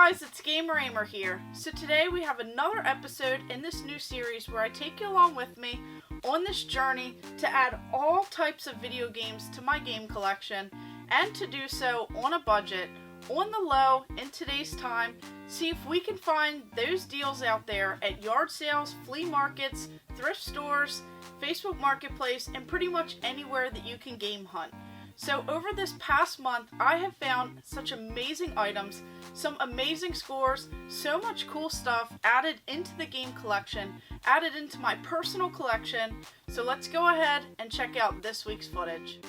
guys, it's Ahmer here. So today we have another episode in this new series where I take you along with me on this journey to add all types of video games to my game collection, and to do so on a budget, on the low, in today's time. See if we can find those deals out there at yard sales, flea markets, thrift stores, Facebook Marketplace, and pretty much anywhere that you can game hunt. So over this past month, I have found such amazing items, some amazing scores, so much cool stuff added into the game collection, added into my personal collection. So let's go ahead and check out this week's footage.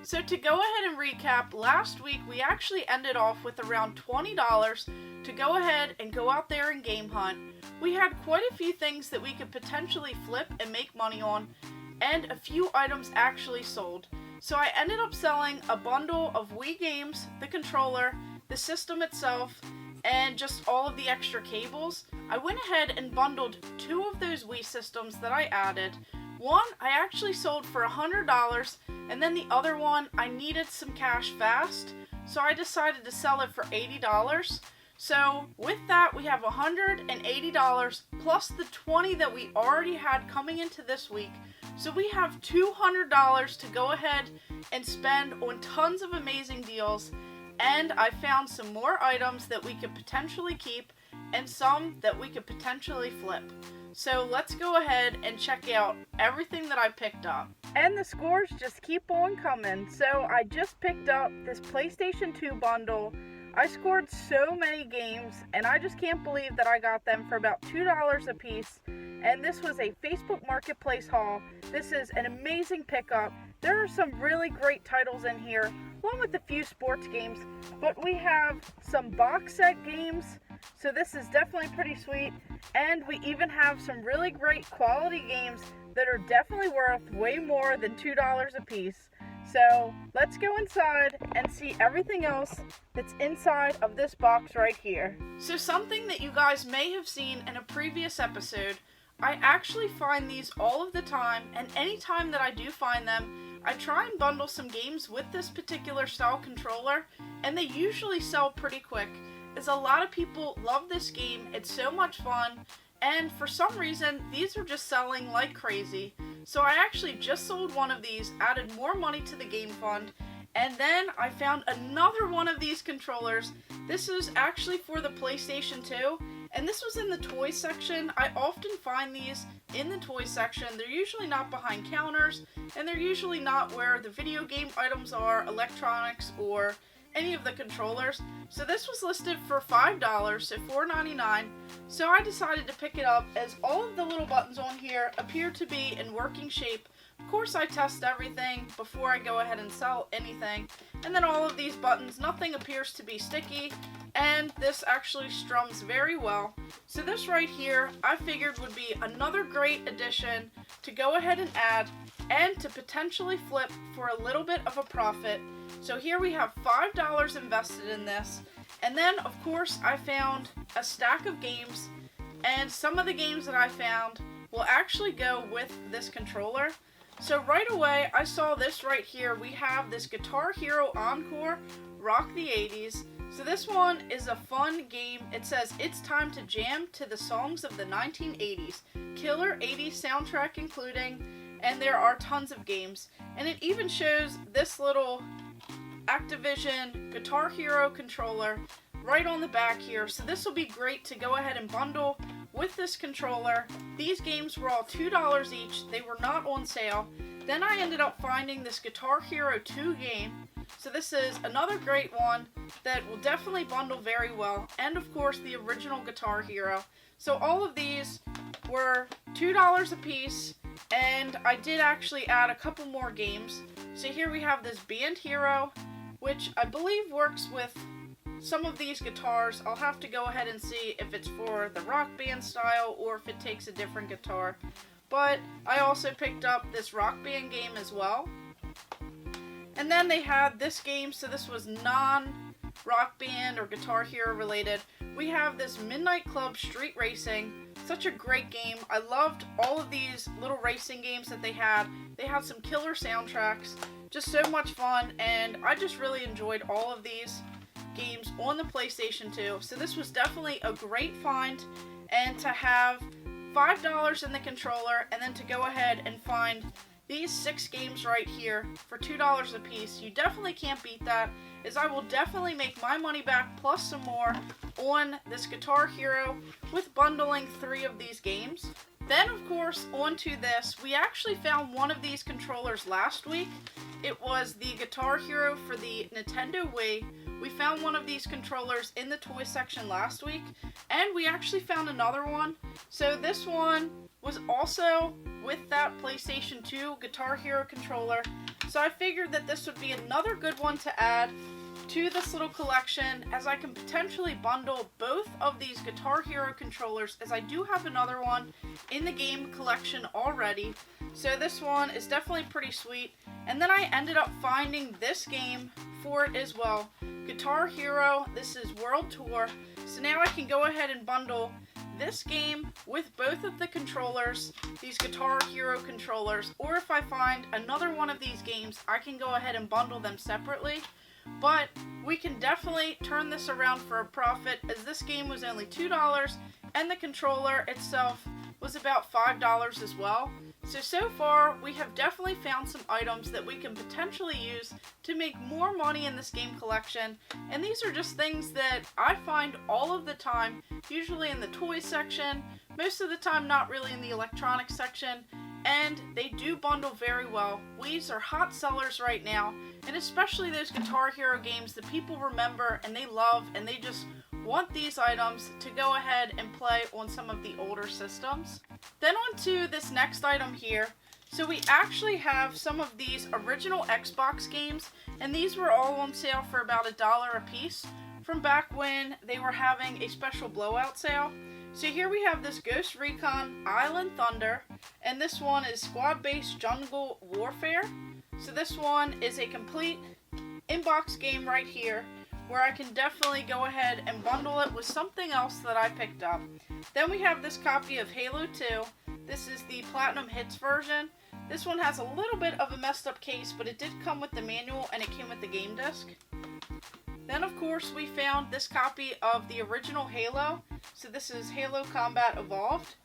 So to go ahead and recap, last week we actually ended off with around $20 to go ahead and go out there and game hunt. We had quite a few things that we could potentially flip and make money on, and a few items actually sold. So I ended up selling a bundle of Wii games, the controller, the system itself, and just all of the extra cables. I went ahead and bundled two of those Wii systems that I added. One I actually sold for $100, and then the other one I needed some cash fast, so I decided to sell it for $80. So with that, we have $180 plus the $20 that we already had coming into this week. So we have $200 to go ahead and spend on tons of amazing deals, and I found some more items that we could potentially keep and some that we could potentially flip. So let's go ahead and check out everything that I picked up. And the scores just keep on coming. So I just picked up this PlayStation 2 bundle. I scored so many games, and I just can't believe that I got them for about $2 a piece. And this was a Facebook Marketplace haul. This is an amazing pickup. There are some really great titles in here, along with a few sports games. But we have some box set games, so this is definitely pretty sweet. And we even have some really great quality games that are definitely worth way more than $2 a piece. So let's go inside and see everything else that's inside of this box right here. So something that you guys may have seen in a previous episode, I actually find these all of the time, and anytime that I do find them, I try and bundle some games with this particular style controller, and they usually sell pretty quick, as a lot of people love this game. It's so much fun, and for some reason, these are just selling like crazy. So I actually just sold one of these, added more money to the game fund, and then I found another one of these controllers. This is actually for the PlayStation 2, and this was in the toy section. I often find these in the toy section. They're usually not behind counters, and they're usually not where the video game items are, electronics, or any of the controllers. So this was listed for $5, so $4.99. So I decided to pick it up, as all of the little buttons on here appear to be in working shape. Of course, I test everything before I go ahead and sell anything. And then all of these buttons, nothing appears to be sticky, and this actually strums very well. So this right here, I figured would be another great addition to go ahead and add, and to potentially flip for a little bit of a profit. So here we have $5 invested in this. And then, of course, I found a stack of games, and some of the games that I found will actually go with this controller. So right away, I saw this right here. We have this Guitar Hero Encore, Rock the 80s. So this one is a fun game. It says, it's time to jam to the songs of the 1980s. Killer 80s soundtrack including, and there are tons of games. And it even shows this little Activision Guitar Hero controller right on the back here. So this will be great to go ahead and bundle with this controller. These games were all $2 each. They were not on sale. Then I ended up finding this Guitar Hero 2 game. So this is another great one that will definitely bundle very well. And of course the original Guitar Hero. So all of these were $2 a piece, and I did actually add a couple more games. So here we have this Band Hero, which I believe works with some of these guitars. I'll have to go ahead and see if it's for the rock band style or if it takes a different guitar. But I also picked up this rock band game as well. And then they had this game, so this was non Rock Band or Guitar Hero related, we have this Midnight Club Street Racing. Such a great game. I loved all of these little racing games that they had. They had some killer soundtracks, just so much fun, and I just really enjoyed all of these games on the PlayStation 2. So this was definitely a great find, and to have $5 in the controller, and then to go ahead and find these 6 games right here for $2 a piece, you definitely can't beat that, as I will definitely make my money back plus some more on this Guitar Hero with bundling 3 of these games. Then, of course, onto this, we actually found one of these controllers last week. It was the Guitar Hero for the Nintendo Wii. We found one of these controllers in the toy section last week, and we actually found another one. So this one was also with that PlayStation 2 Guitar Hero controller. So I figured that this would be another good one to add to this little collection, as I can potentially bundle both of these Guitar Hero controllers, as I do have another one in the game collection already. So this one is definitely pretty sweet. And then I ended up finding this game for it as well. Guitar Hero, this is World Tour. So now I can go ahead and bundle this game with both of the controllers, these Guitar Hero controllers, or if I find another one of these games, I can go ahead and bundle them separately. But we can definitely turn this around for a profit, as this game was only $2 and the controller itself was about $5 as well. So far we have definitely found some items that we can potentially use to make more money in this game collection, and these are just things that I find all of the time, usually in the toy section, most of the time not really in the electronics section, and they do bundle very well. Wii's are hot sellers right now, and especially those Guitar Hero games that people remember and they love, and they just want these items to go ahead and play on some of the older systems. Then on to this next item here. So we actually have some of these original Xbox games, and these were all on sale for about $1 a piece from back when they were having a special blowout sale. So here we have this Ghost Recon Island Thunder, and this one is squad-based jungle warfare. So this one is a complete in-box game right here, where I can definitely go ahead and bundle it with something else that I picked up. Then we have this copy of Halo 2. This is the Platinum Hits version. This one has a little bit of a messed up case, but it did come with the manual and it came with the game disc. Then of course we found this copy of the original Halo. So this is Halo Combat Evolved.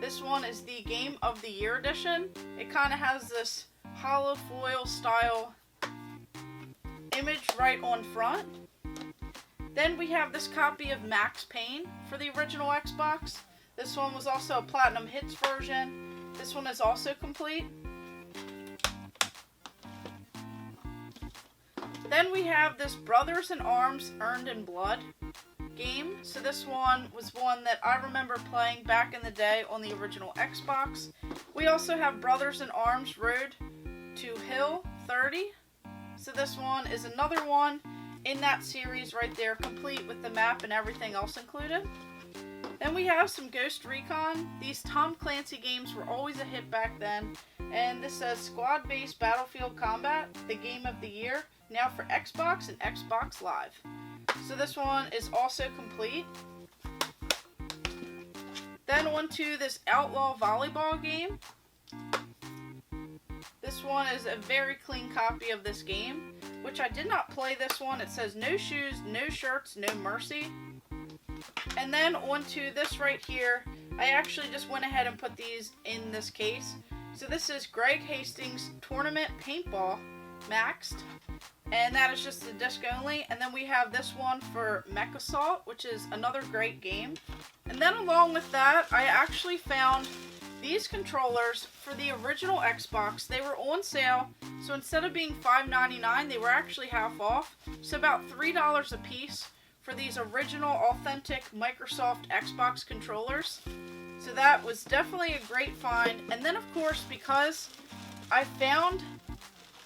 This one is the Game of the Year edition. It kind of has this hollow foil style image right on front. Then we have this copy of Max Payne for the original Xbox. This one was also a Platinum Hits version. This one is also complete. Then we have this Brothers in Arms Earned in Blood game. So this one was one that I remember playing back in the day on the original Xbox. We also have Brothers in Arms Road to Hill 30. So this one is another one in that series right there, complete with the map and everything else included. Then we have some Ghost Recon. These Tom Clancy games were always a hit back then. And this says Squad-Based Battlefield Combat, the Game of the Year, now for Xbox and Xbox Live. So this one is also complete. Then on to this Outlaw Volleyball game. This one is a very clean copy of this game, which I did not play this one. It says no shoes, no shirts, no mercy. And then onto this right here, I actually just went ahead and put these in this case. So this is Greg Hastings Tournament Paintball Maxed, and that is just the disc only. And then we have this one for Mech Assault, which is another great game. And then along with that, I actually found these controllers for the original Xbox. They were on sale, so instead of being $5.99, they were actually half off. So about $3 a piece for these original authentic Microsoft Xbox controllers. So that was definitely a great find. And then of course, because I found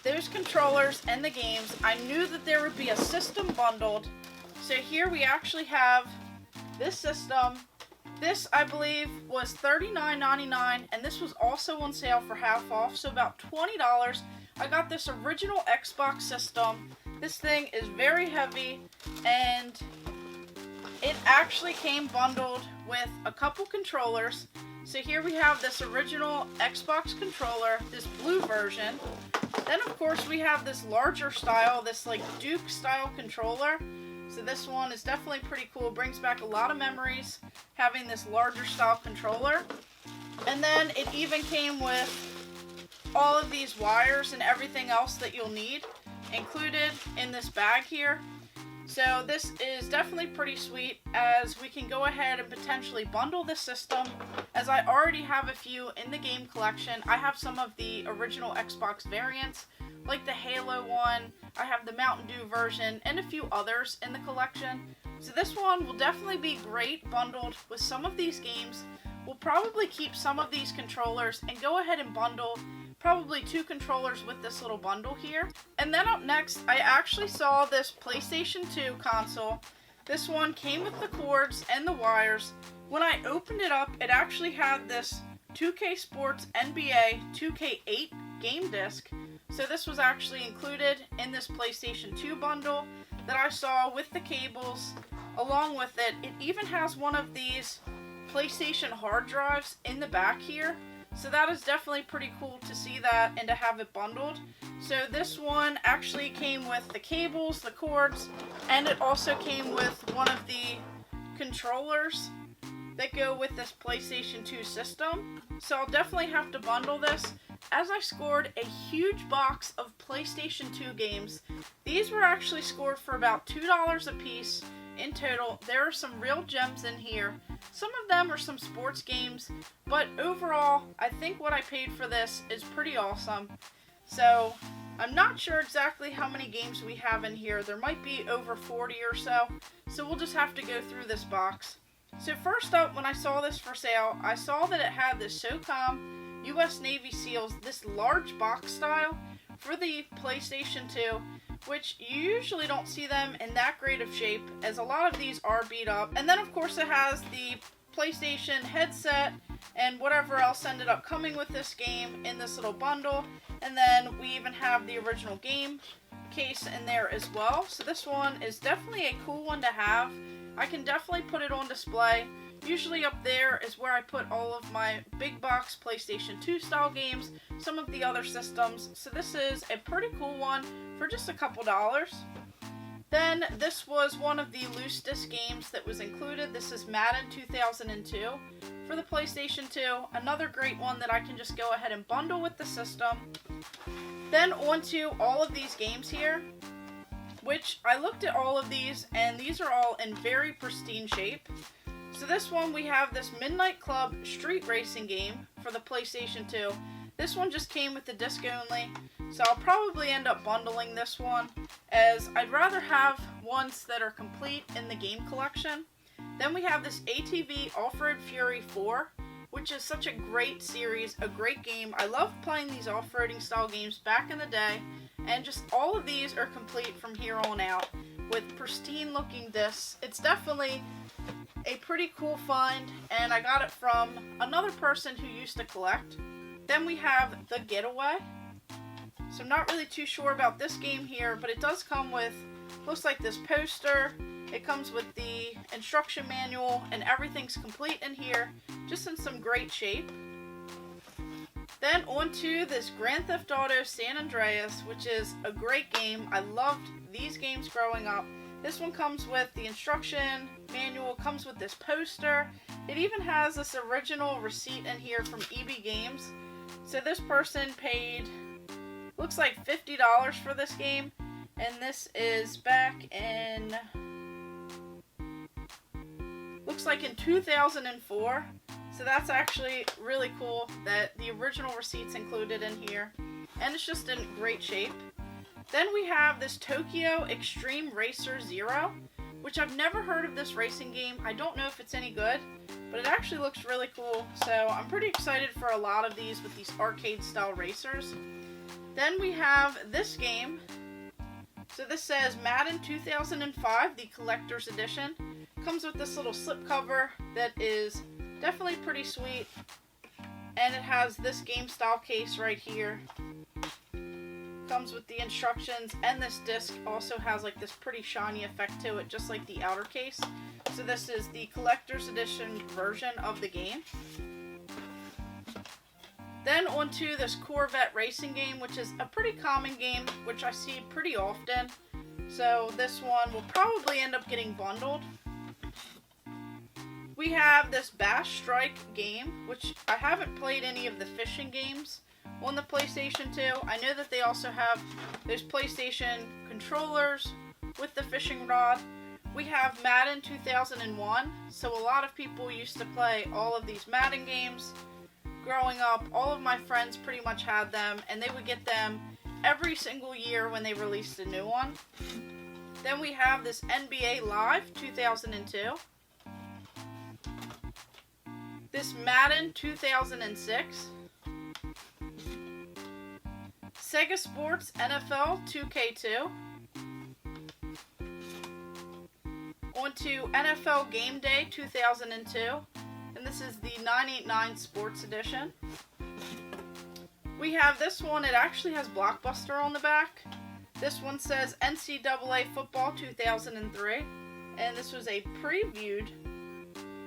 those controllers and the games, I knew that there would be a system bundled. So here we actually have this system. This, I believe, was $39.99, and this was also on sale for half off, so about $20. I got this original Xbox system. This thing is very heavy, and it actually came bundled with a couple controllers. So here we have this original Xbox controller, this blue version. Then of course we have this larger style, this like Duke style controller. So this one is definitely pretty cool. It brings back a lot of memories having this larger style controller. And then it even came with all of these wires and everything else that you'll need included in this bag here. So this is definitely pretty sweet, as we can go ahead and potentially bundle this system, as I already have a few in the game collection. I have some of the original Xbox variants, like the Halo one, I have the Mountain Dew version, and a few others in the collection. So this one will definitely be great bundled with some of these games. We'll probably keep some of these controllers and go ahead and bundle probably 2 controllers with this little bundle here. And then up next, I actually saw this PlayStation 2 console. This one came with the cords and the wires. When I opened it up, it actually had this 2K Sports NBA 2K8 game disc. So this was actually included in this PlayStation 2 bundle that I saw with the cables. Along with it, it even has one of these PlayStation hard drives in the back here. So that is definitely pretty cool to see that and to have it bundled. So this one actually came with the cables, the cords, and it also came with one of the controllers that go with this PlayStation 2 system. So I'll definitely have to bundle this, as I scored a huge box of PlayStation 2 games. These were actually scored for about $2 a piece in total. There are some real gems in here. Some of them are some sports games, but overall, I think what I paid for this is pretty awesome. So, I'm not sure exactly how many games we have in here. There might be over 40 or so, so we'll just have to go through this box. So first up, when I saw this for sale, I saw that it had the SOCOM US Navy SEALs, this large box style for the PlayStation 2, which you usually don't see them in that great of shape, as a lot of these are beat up. And then of course it has the PlayStation headset and whatever else ended up coming with this game in this little bundle. And then we even have the original game case in there as well. So this one is definitely a cool one to have. I can definitely put it on display. Usually up there is where I put all of my big box PlayStation 2 style games, some of the other systems. So this is a pretty cool one for just a couple dollars. Then this was one of the loose disc games that was included. This is Madden 2002 for the PlayStation 2. Another great one that I can just go ahead and bundle with the system. Then onto all of these games here, which I looked at all of these, and these are all in very pristine shape. So this one, we have this Midnight Club street racing game for the PlayStation 2. This one just came with the disc only, so I'll probably end up bundling this one, as I'd rather have ones that are complete in the game collection. Then we have this ATV Off-Road Fury 4, which is such a great series, a great game. I loved playing these off-roading style games back in the day, and just all of these are complete from here on out with pristine looking discs. It's definitely a pretty cool find, and I got it from another person who used to collect. Then we have the Getaway. So I'm not really too sure about this game here, but it does come with, looks like this poster. It comes with the instruction manual, and everything's complete in here, just in some great shape. Then onto this Grand Theft Auto San Andreas, which is a great game. I loved these games growing up. This one comes with the instruction manual, comes with this poster. It even has this original receipt in here from EB Games. So this person paid, looks like $50 for this game, and this is back in, looks like in 2004. So that's actually really cool that the original receipt's included in here, and it's just in great shape. Then we have this Tokyo Extreme Racer Zero, which I've never heard of this racing game. I don't know if it's any good, but it actually looks really cool. So I'm pretty excited for a lot of these with these arcade style racers. Then we have this game. So this says Madden 2005, the Collector's Edition. Comes with this little slipcover that is definitely pretty sweet. And it has this game style case right here. Comes with the instructions, and this disc also has like this pretty shiny effect to it, just like the outer case. So this is the collector's edition version of the game. Then onto this Corvette racing game, which is a pretty common game, which I see pretty often. So this one will probably end up getting bundled. We have this Bass Strike game, which I haven't played any of the fishing games on the PlayStation 2. I know that they also have those PlayStation controllers with the fishing rod. We have Madden 2001, so a lot of people used to play all of these Madden games. Growing up, all of my friends pretty much had them, and they would get them every single year when they released a new one. Then we have this NBA Live 2002. This Madden 2006. Sega Sports NFL 2K2. Onto NFL Game Day 2002. And this is the 989 Sports Edition. We have this one, it actually has Blockbuster on the back. This one says NCAA Football 2003. And this was a previewed,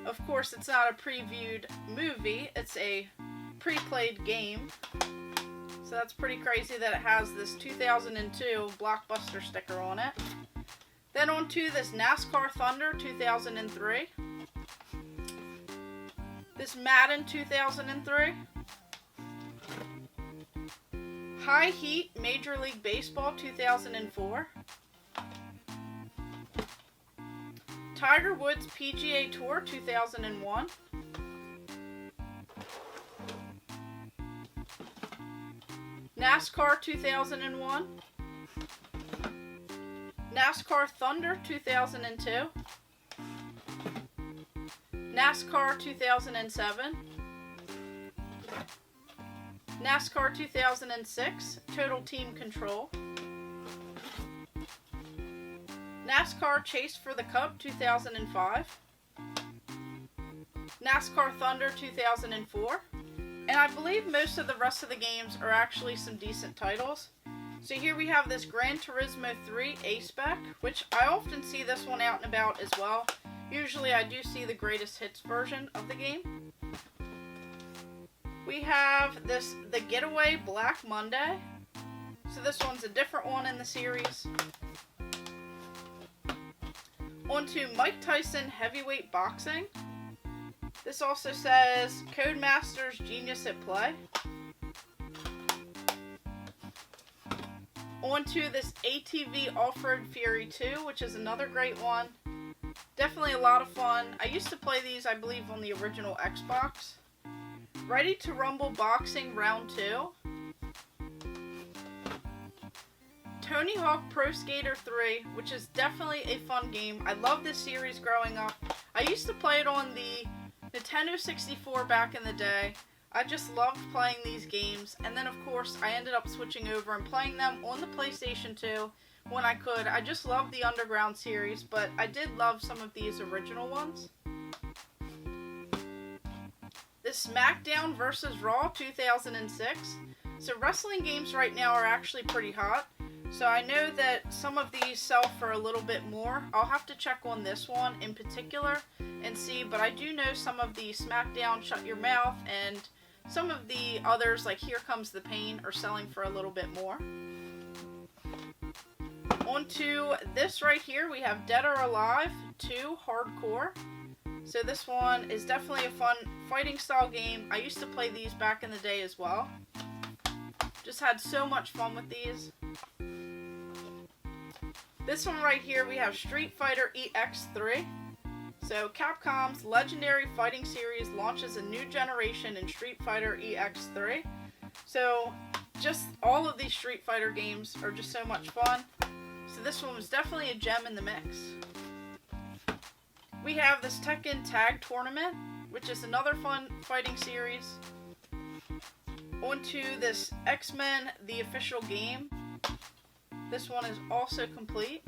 of course it's not a previewed movie, it's a pre-played game. So that's pretty crazy that it has this 2002 Blockbuster sticker on it. Then on to this NASCAR Thunder 2003. This Madden 2003. High Heat Major League Baseball 2004. Tiger Woods PGA Tour 2001. NASCAR 2001. NASCAR Thunder 2002. NASCAR 2007. NASCAR 2006 Total Team Control. NASCAR Chase for the Cup 2005. NASCAR Thunder 2004. And I believe most of the rest of the games are actually some decent titles. So here we have this Gran Turismo 3 A-Spec, which I often see this one out and about as well. Usually I do see the greatest hits version of the game. We have the Getaway Black Monday. So this one's a different one in the series. Onto Mike Tyson Heavyweight Boxing. This also says Codemasters Genius at Play. Onto this ATV Off-Road Fury 2, which is another great one. Definitely a lot of fun. I used to play these, I believe, on the original Xbox. Ready to Rumble Boxing Round 2. Tony Hawk Pro Skater 3, which is definitely a fun game. I love this series growing up. I used to play it on the Nintendo 64 back in the day. I just loved playing these games, and then of course I ended up switching over and playing them on the PlayStation 2 when I could. I just loved the Underground series, but I did love some of these original ones. This SmackDown vs. Raw 2006. So wrestling games right now are actually pretty hot. So I know that some of these sell for a little bit more. I'll have to check on this one in particular and see, but I do know some of the SmackDown Shut Your Mouth and some of the others like Here Comes the Pain are selling for a little bit more. On to this right here, we have Dead or Alive 2 Hardcore. So this one is definitely a fun fighting style game. I used to play these back in the day as well. Just had so much fun with these. This one right here, we have Street Fighter EX3. So Capcom's legendary fighting series launches a new generation in Street Fighter EX3. So just all of these Street Fighter games are just so much fun. So this one was definitely a gem in the mix. We have this Tekken Tag Tournament, which is another fun fighting series. Onto this X-Men The Official Game. This one is also complete.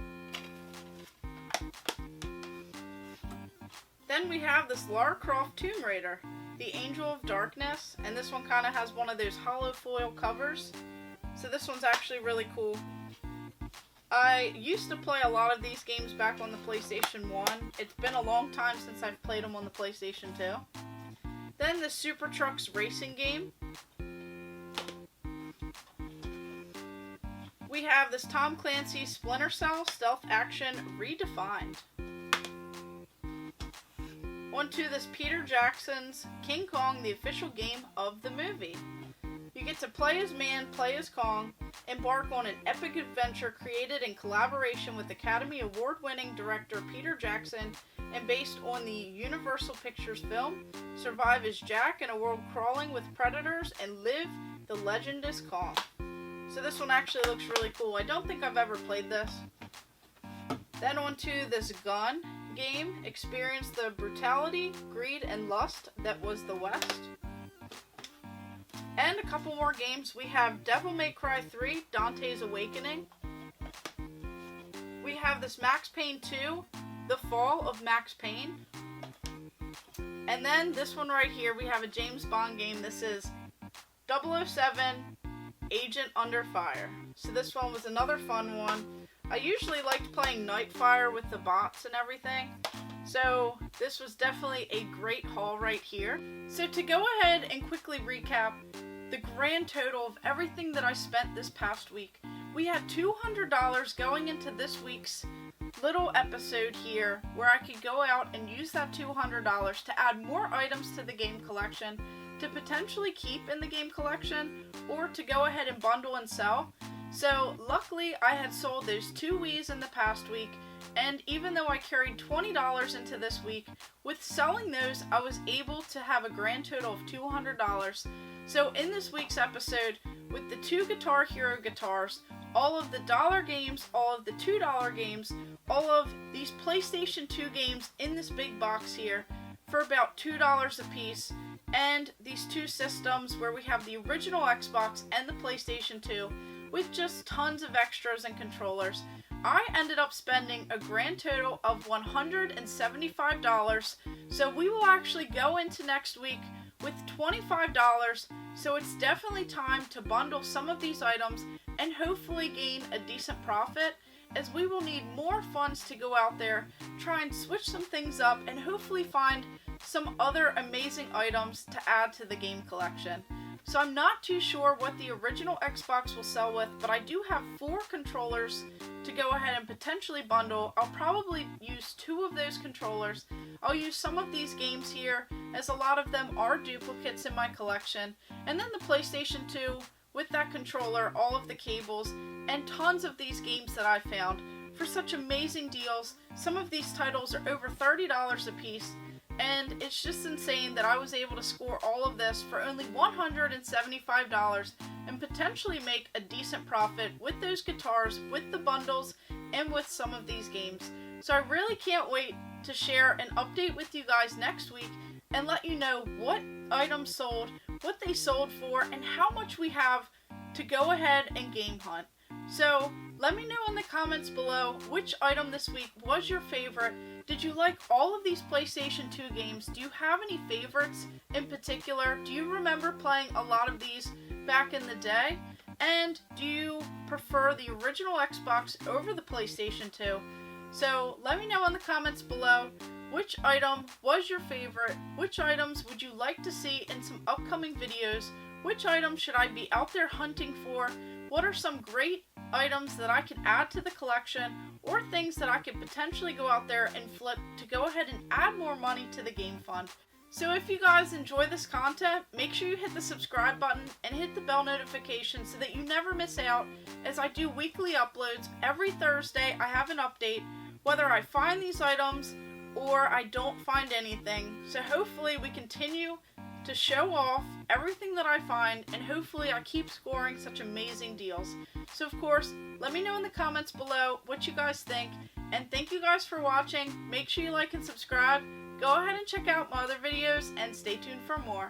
Then we have this Lara Croft Tomb Raider, The Angel of Darkness, and this one kind of has one of those hollow foil covers. So this one's actually really cool. I used to play a lot of these games back on the PlayStation 1. It's been a long time since I've played them on the PlayStation 2. Then the Super Trucks racing game. We have this Tom Clancy's Splinter Cell Stealth Action Redefined. Onto this Peter Jackson's King Kong, the official game of the movie. You get to play as man, play as Kong, embark on an epic adventure created in collaboration with Academy Award-winning director Peter Jackson and based on the Universal Pictures film. Survive as Jack in a world crawling with predators and live the legend as Kong. So this one actually looks really cool. I don't think I've ever played this. Then onto this gun game. Experience the brutality, greed, and lust that was the West. And a couple more games. We have Devil May Cry 3, Dante's Awakening. We have this Max Payne 2, The Fall of Max Payne. And then this one right here, we have a James Bond game. This is 007, Agent Under Fire. So this one was another fun one. I usually liked playing Nightfire with the bots and everything. So this was definitely a great haul right here. So to go ahead and quickly recap the grand total of everything that I spent this past week, we had $200 going into this week's little episode here where I could go out and use that $200 to add more items to the game collection, to potentially keep in the game collection, or to go ahead and bundle and sell. So luckily I had sold those 2 Wiis in the past week, and even though I carried $20 into this week, with selling those I was able to have a grand total of $200. So in this week's episode, with the 2 Guitar Hero guitars, all of the dollar games, all of the $2 games, all of these PlayStation 2 games in this big box here for about $2 a piece, and these 2 systems where we have the original Xbox and the PlayStation 2 with just tons of extras and controllers, I ended up spending a grand total of $175. So we will actually go into next week with $25, so it's definitely time to bundle some of these items and hopefully gain a decent profit, as we will need more funds to go out there, try and switch some things up, and hopefully find some other amazing items to add to the game collection. So I'm not too sure what the original Xbox will sell with, but I do have 4 controllers to go ahead and potentially bundle. I'll probably use 2 of those controllers. I'll use some of these games here, as a lot of them are duplicates in my collection. And then the PlayStation 2 with that controller, all of the cables, and tons of these games that I found for such amazing deals. Some of these titles are over $30 a piece. And it's just insane that I was able to score all of this for only $175 and potentially make a decent profit with those guitars, with the bundles, and with some of these games. So I really can't wait to share an update with you guys next week and let you know what items sold, what they sold for, and how much we have to go ahead and game hunt. So let me know in the comments below which item this week was your favorite. Did you like all of these PlayStation 2 games? Do you have any favorites in particular? Do you remember playing a lot of these back in the day? And do you prefer the original Xbox over the PlayStation 2? So let me know in the comments below which item was your favorite, which items would you like to see in some upcoming videos, which items should I be out there hunting for, what are some great items that I could add to the collection, or things that I could potentially go out there and flip to go ahead and add more money to the game fund. So if you guys enjoy this content, make sure you hit the subscribe button and hit the bell notification so that you never miss out, as I do weekly uploads. Every Thursday I have an update, whether I find these items or I don't find anything. So hopefully we continue to show off everything that I find, and hopefully I keep scoring such amazing deals. So of course, let me know in the comments below what you guys think, and thank you guys for watching. Make sure you like and subscribe. Go ahead and check out my other videos, and stay tuned for more.